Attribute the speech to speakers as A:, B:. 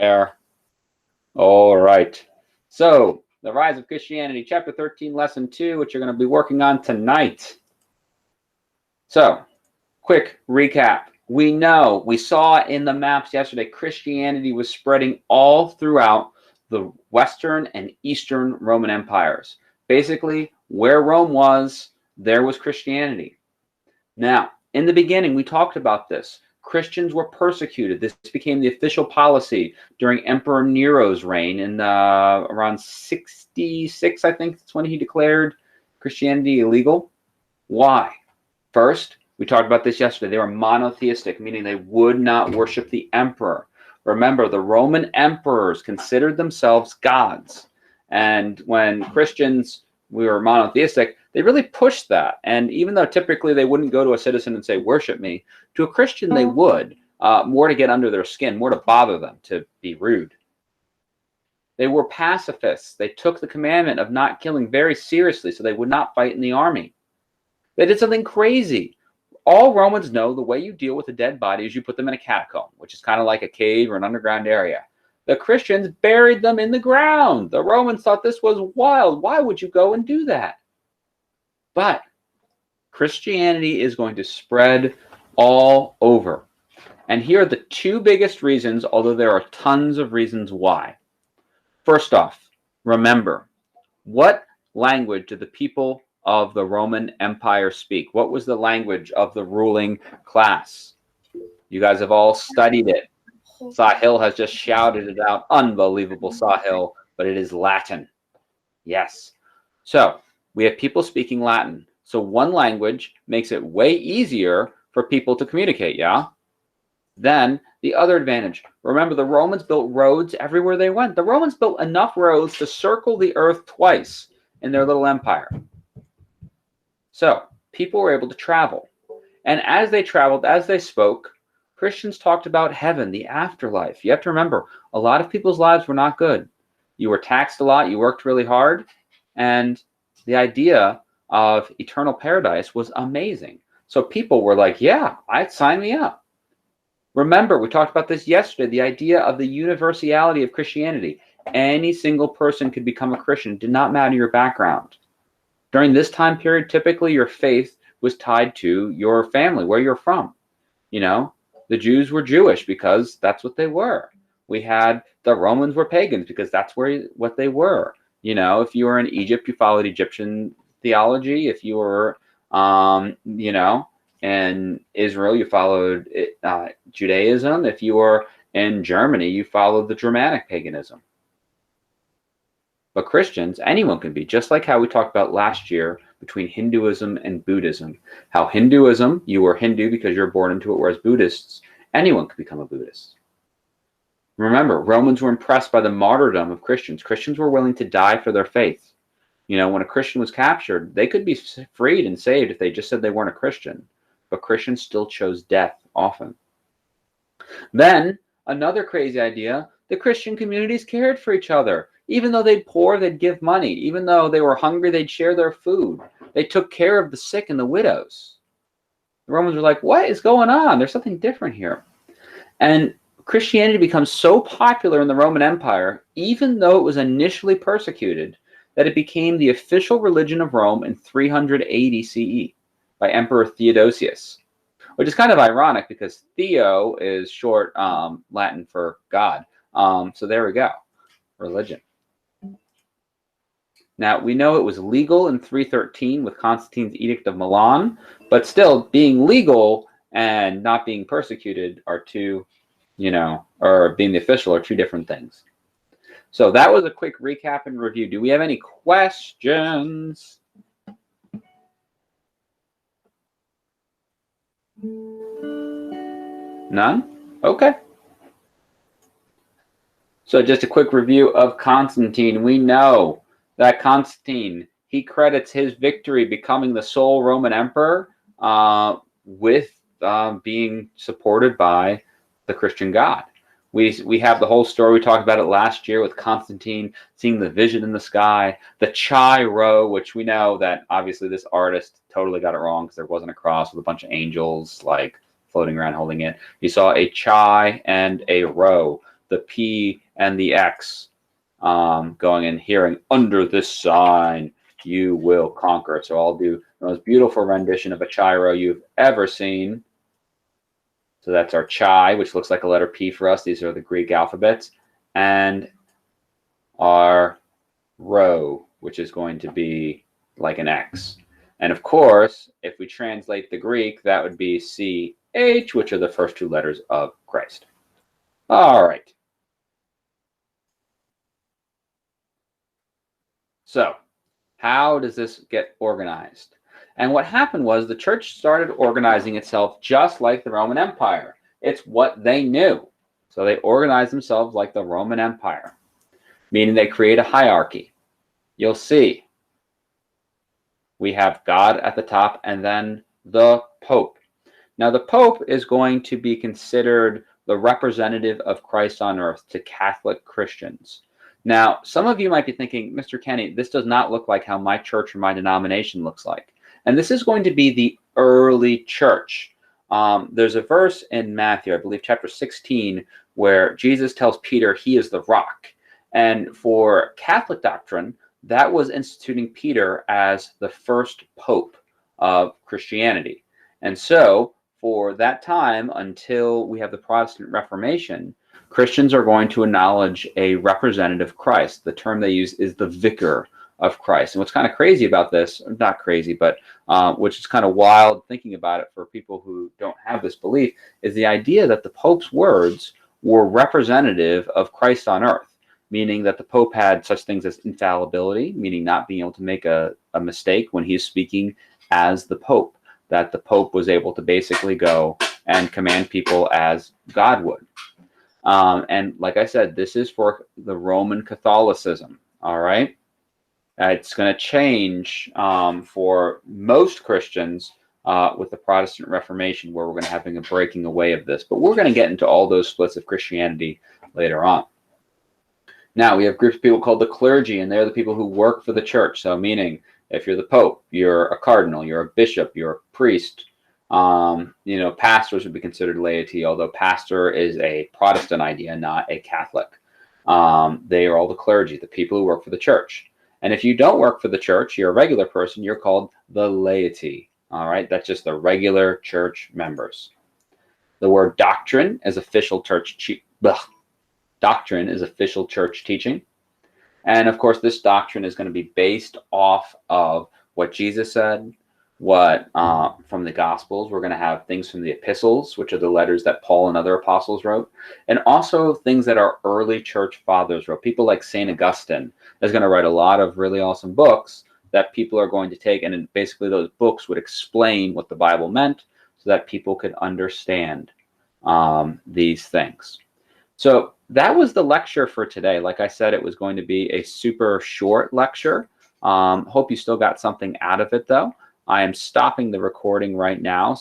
A: There. All right. So, the rise of Christianity, chapter 13, lesson 2, which you're going to be working on tonight. So, quick recap. We saw in the maps yesterday, Christianity was spreading all throughout the Western and Eastern Roman empires. Basically, where Rome was, there was Christianity. Now, in the beginning, we talked about this. Christians were persecuted. This became the official policy during Emperor Nero's reign in around 66, I think that's when he declared Christianity illegal. Why? First, we talked about this yesterday. They were monotheistic, meaning they would not worship the emperor. Remember, the Roman emperors considered themselves gods. And when Christians were monotheistic, they really pushed that. And even though typically they wouldn't go to a citizen and say, worship me, to a Christian they would, more to get under their skin, more to bother them, to be rude. They were pacifists. They took the commandment of not killing very seriously, so they would not fight in the army. They did something crazy. All Romans know the way you deal with a dead body is you put them in a catacomb, which is kind of like a cave or an underground area. The Christians buried them in the ground. The Romans thought this was wild. Why would you go and do that? But Christianity is going to spread all over. And here are the two biggest reasons, although there are tons of reasons why. First off, remember, what language did the people of the Roman Empire speak? What was the language of the ruling class? You guys have all studied it. Sahil has just shouted it out. Unbelievable, Sahil, but it is Latin. Yes. So we have people speaking Latin. So one language makes it way easier for people to communicate, yeah? Then the other advantage. Remember, the Romans built roads everywhere they went. The Romans built enough roads to circle the earth twice in their little empire. So people were able to travel. And as they traveled, as they spoke, Christians talked about heaven, the afterlife. You have to remember, a lot of people's lives were not good. You were taxed a lot, you worked really hard, and the idea of eternal paradise was amazing. So people were like, yeah, I'd sign me up. Remember, we talked about this yesterday, the idea of the universality of Christianity. Any single person could become a Christian. It did not matter your background. During this time period, typically your faith was tied to your family, where you're from. You know, the Jews were Jewish because that's what they were. We had the Romans were pagans because that's what they were. You know, if you were in Egypt, you followed Egyptian theology. If you were, you know, in Israel, you followed Judaism. If you were in Germany, you followed the Germanic paganism. But Christians, anyone can be, just like how we talked about last year between Hinduism and Buddhism. How Hinduism, you were Hindu because you're born into it, whereas Buddhists, anyone could become a Buddhist. Remember, Romans were impressed by the martyrdom of Christians. Christians were willing to die for their faith. You know, when a Christian was captured, they could be freed and saved if they just said they weren't a Christian. But Christians still chose death often. Then, another crazy idea, the Christian communities cared for each other. Even though they'd poor, they'd give money. Even though they were hungry, they'd share their food. They took care of the sick and the widows. The Romans were like, what is going on? There's something different here. And Christianity becomes so popular in the Roman Empire, even though it was initially persecuted, that it became the official religion of Rome in 380 CE by Emperor Theodosius, which is kind of ironic because Theo is short Latin for God. So there we go, religion. Now, we know it was legal in 313 with Constantine's Edict of Milan, but still being legal and not being persecuted are two, you know, or being the official are two different things. So that was a quick recap and review. Do we have any questions? None? Okay. So just a quick review of Constantine. We know that Constantine, he credits his victory becoming the sole Roman emperor with being supported by the Christian God. We have the whole story. We talked about it last year with Constantine seeing the vision in the sky, the Chi-Rho, which we know that obviously this artist totally got it wrong because there wasn't a cross with a bunch of angels like floating around holding it. He saw a Chi and a Rho. the P and the X going in here, and under this sign you will conquer. So I'll do the most beautiful rendition of a Chi-Rho you've ever seen. So that's our Chi, which looks like a letter P for us. These are the Greek alphabets. And our Rho, which is going to be like an X. And of course, if we translate the Greek, that would be CH, which are the first two letters of Christ. All right. So how does this get organized? And what happened was the church started organizing itself just like the Roman Empire. It's what they knew. So they organized themselves like the Roman Empire, meaning they create a hierarchy. You'll see we have God at the top and then the Pope. Now, the Pope is going to be considered the representative of Christ on earth to Catholic Christians. Now, some of you might be thinking, Mr. Kenny, this does not look like how my church or my denomination looks like. And this is going to be the early church. There's a verse in Matthew, I believe chapter 16, where Jesus tells Peter he is the rock. And for Catholic doctrine, that was instituting Peter as the first pope of Christianity. And so for that time, until we have the Protestant Reformation, Christians are going to acknowledge a representative Christ. The term they use is the vicar of Christ. And what's kind of crazy about this, not crazy, but which is kind of wild thinking about it for people who don't have this belief, is the idea that the Pope's words were representative of Christ on earth, meaning that the Pope had such things as infallibility, meaning not being able to make a mistake when he's speaking as the Pope, that the Pope was able to basically go and command people as God would. And like I said, this is for the Roman Catholicism, all right? It's going to change for most Christians with the Protestant Reformation, where we're going to have a breaking away of this. But we're going to get into all those splits of Christianity later on. Now, we have groups of people called the clergy, and they're the people who work for the church. So meaning, if you're the Pope, you're a cardinal, you're a bishop, you're a priest. Pastors would be considered laity, although pastor is a Protestant idea, not a Catholic. They are all the clergy, the people who work for the church. And if you don't work for the church, you're a regular person, you're called the laity. All right, that's just the regular church members. The word doctrine is official church teaching. And of course, this doctrine is going to be based off of what Jesus said, what from the Gospels. We're going to have things from the epistles, which are the letters that Paul and other apostles wrote, and also things that our early church fathers wrote. People like St. Augustine is going to write a lot of really awesome books that people are going to take, and basically those books would explain what the Bible meant so that people could understand these things. So that was the lecture for today. Like I said, it was going to be a super short lecture. Hope you still got something out of it, though. I am stopping the recording right now. So